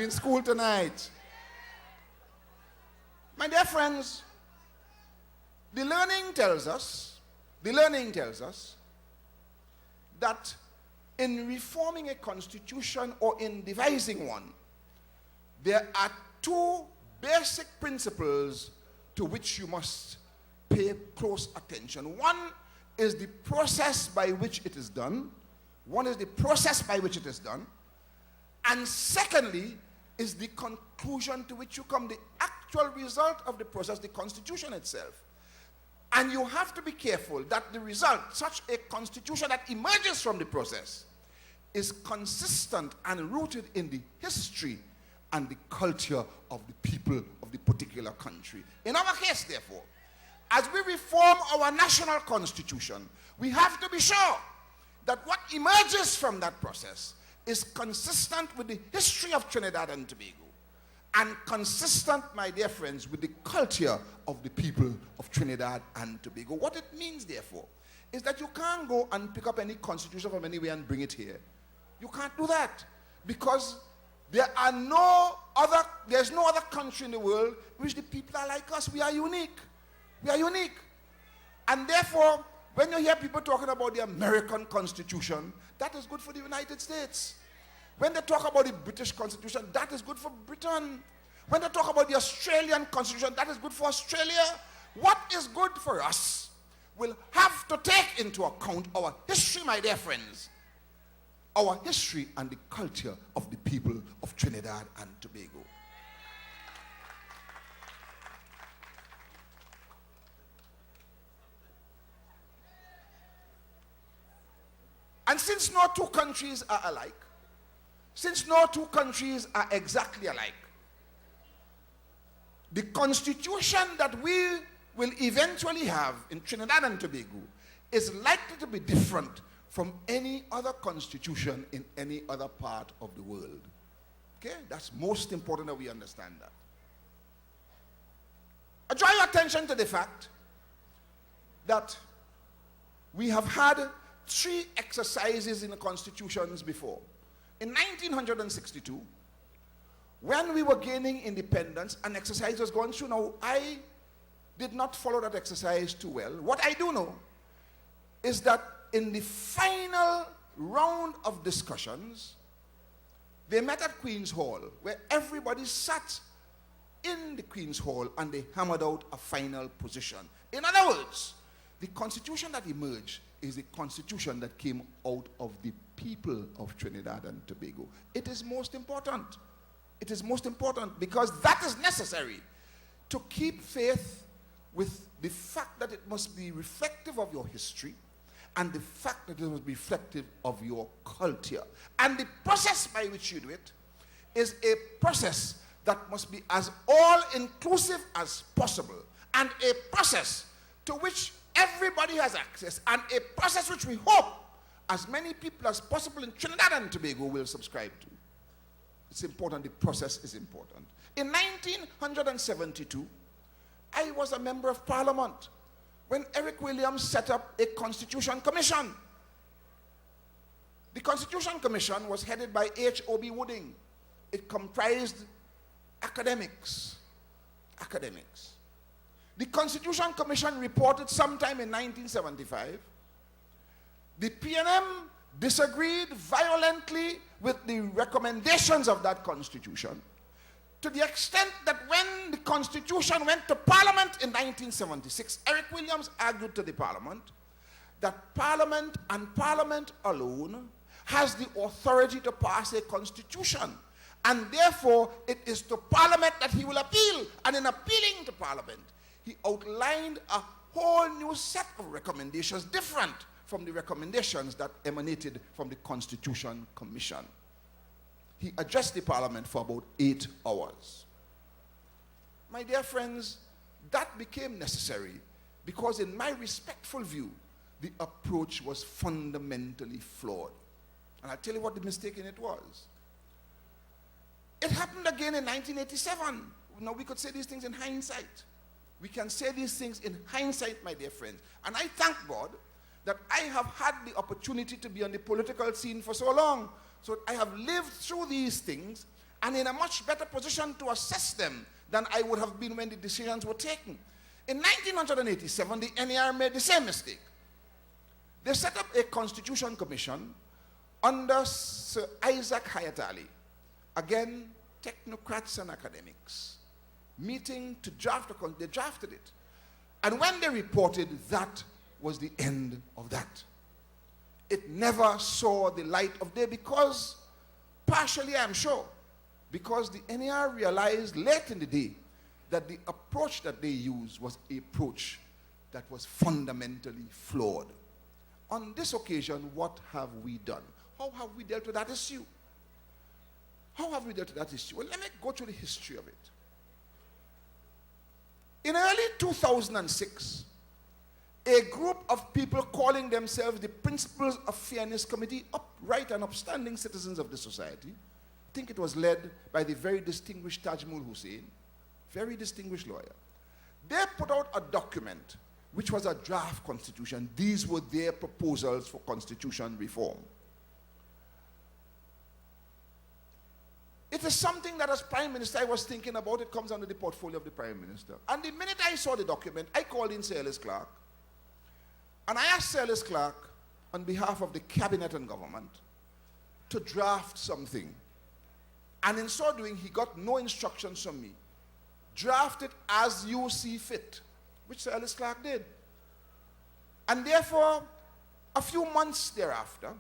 in school tonight. My dear friends, the learning tells us that in reforming a constitution or in devising one, there are two basic principles to which you must pay close attention. One is the process by which it is done. And secondly, is the conclusion to which you come, the actual result of the process, the constitution itself. And you have to be careful that the result, such a constitution that emerges from the process, is consistent and rooted in the history and the culture of the people of the particular country. In our case, therefore, as we reform our national constitution, we have to be sure that what emerges from that process is consistent with the history of Trinidad and Tobago and consistent, my dear friends, with the culture of the people of Trinidad and Tobago. What it means, therefore, is that you can't go and pick up any constitution from anywhere and bring it here. You can't do that because there's no other country in the world in which the people are like us. We are unique. And therefore, when you hear people talking about the American Constitution, that is good for the United States. When they talk about the British Constitution, that is good for Britain. When they talk about the Australian Constitution, that is good for Australia. What is good for us will have to take into account our history, my dear friends. Our history and the culture of the people of Trinidad and Tobago. And since no two countries are alike, since no two countries are exactly alike, the constitution that we will eventually have in Trinidad and Tobago is likely to be different from any other constitution in any other part of the world. Okay? That's most important that we understand that. I draw your attention to the fact that we have had 3 exercises in the constitutions before. In 1962, when we were gaining independence, an exercise was going through. Now, I did not follow that exercise too well. What I do know is that in the final round of discussions, they met at Queen's Hall, where everybody sat in the Queen's Hall and they hammered out a final position. In other words, the constitution that emerged is a constitution that came out of the people of Trinidad and Tobago. It is most important. It is most important because that is necessary to keep faith with the fact that it must be reflective of your history and the fact that it must be reflective of your culture. And the process by which you do it is a process that must be as all-inclusive as possible and a process to which everybody has access and a process which we hope as many people as possible in Trinidad and Tobago will subscribe to. It's important. The process is important. In 1972, I was a member of Parliament when Eric Williams set up a Constitution Commission. The Constitution Commission was headed by H.O.B. Wooding. It comprised academics. The Constitution Commission reported sometime in 1975. The PNM disagreed violently with the recommendations of that constitution to the extent that when the constitution went to Parliament in 1976, Eric Williams argued to the Parliament that Parliament and Parliament alone has the authority to pass a constitution. And therefore, it is to Parliament that he will appeal. And in appealing to Parliament, he outlined a whole new set of recommendations different from the recommendations that emanated from the Constitution Commission. He addressed the Parliament for about 8 hours. My dear friends, that became necessary because in my respectful view, the approach was fundamentally flawed. And I'll tell you what the mistake in it was. It happened again in 1987. Now, we could say these things in hindsight. We can say these things in hindsight, my dear friends. And I thank God that I have had the opportunity to be on the political scene for so long. So I have lived through these things and in a much better position to assess them than I would have been when the decisions were taken. In 1987, the NAR made the same mistake. They set up a Constitution Commission under Sir Isaac Hayat Ali. Again, technocrats and academics meeting to draft they drafted it. And when they reported, that was the end of that. It never saw the light of day because, partially I'm sure, because the NAR realized late in the day that the approach that they used was an approach that was fundamentally flawed. On this occasion, what have we done? How have we dealt with that issue? How have we dealt with that issue? Well, let me go through the history of it. In early 2006, a group of people calling themselves the Principles of Fairness Committee, upright and upstanding citizens of the society, I think it was led by the very distinguished Tajmul Hussain, very distinguished lawyer. They put out a document which was a draft constitution. These were their proposals for constitution reform. It is something that as Prime Minister I was thinking about. It comes under the portfolio of the Prime Minister. And the minute I saw the document, I called in Sir Ellis Clark. And I asked Sir Ellis Clark, on behalf of the cabinet and government, to draft something. And in so doing, he got no instructions from me. Draft it as you see fit, which Sir Ellis Clark did. And therefore, a few months thereafter,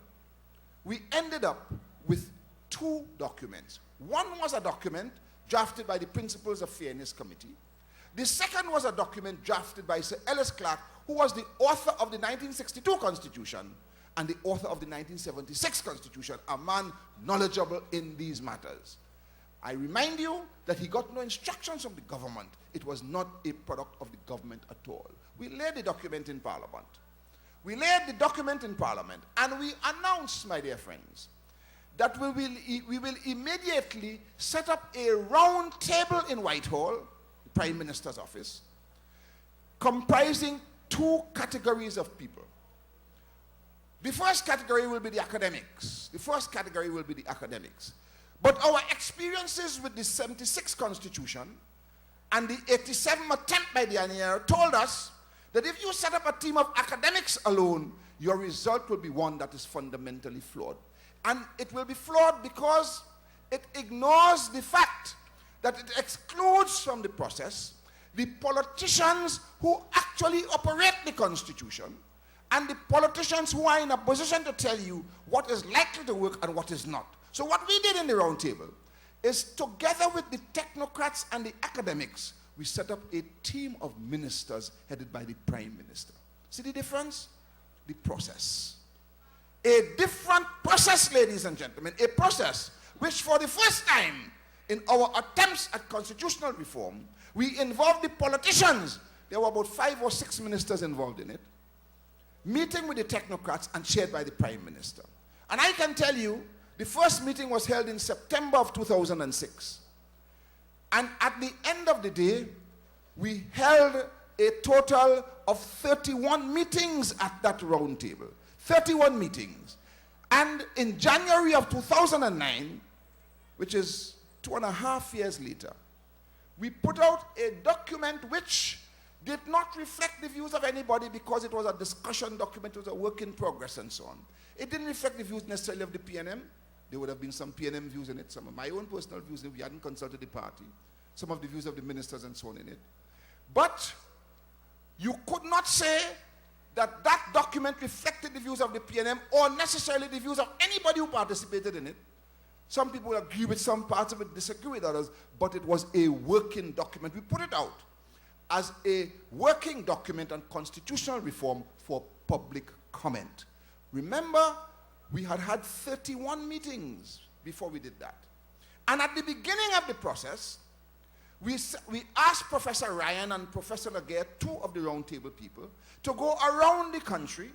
we ended up with two documents. One was a document drafted by the Principles of Fairness Committee. The second was a document drafted by Sir Ellis Clark, who was the author of the 1962 Constitution and the author of the 1976 Constitution, a man knowledgeable in these matters. I remind you that he got no instructions from the government. It was not a product of the government at all. We laid the document in Parliament. We laid the document in Parliament, and we announced, my dear friends, that we will immediately set up a round table in Whitehall, the Prime Minister's office, comprising two categories of people. The first category will be the academics. The first category will be the academics. But our experiences with the 76 Constitution and the 87 attempt by the NAR told us that if you set up a team of academics alone, your result will be one that is fundamentally flawed. And it will be flawed because it ignores the fact that it excludes from the process the politicians who actually operate the Constitution and the politicians who are in a position to tell you what is likely to work and what is not. So what we did in the round table is, together with the technocrats and the academics, we set up a team of ministers headed by the Prime Minister. See the difference? The process. A different process, ladies and gentlemen, a process which for the first time in our attempts at constitutional reform, we involved the politicians. There were about 5 or 6 ministers involved in it, meeting with the technocrats and chaired by the Prime Minister. And I can tell you, the first meeting was held in September of 2006. And at the end of the day, we held a total of 31 meetings at that round table. 31 meetings. And in January of 2009, which is 2.5 years later, we put out a document which did not reflect the views of anybody because it was a discussion document, it was a work in progress and so on. It didn't reflect the views necessarily of the PNM. There would have been some PNM views in it, some of my own personal views if we hadn't consulted the party, some of the views of the ministers and so on in it. But you could not say that that document reflected the views of the PNM or necessarily the views of anybody who participated in it. Some people agree with some parts of it, disagree with others, but it was a working document. We put it out as a working document on constitutional reform for public comment. Remember, we had had 31 meetings before we did that. And at the beginning of the process, we asked Professor Ryan and Professor Laguerre, 2 of the roundtable people, to go around the country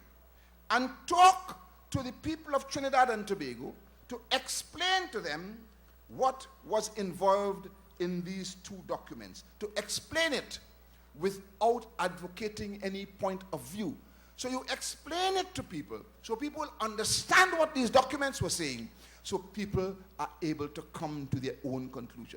and talk to the people of Trinidad and Tobago to explain to them what was involved in these 2 documents, to explain it without advocating any point of view. So you explain it to people so people understand what these documents were saying, so people are able to come to their own conclusion.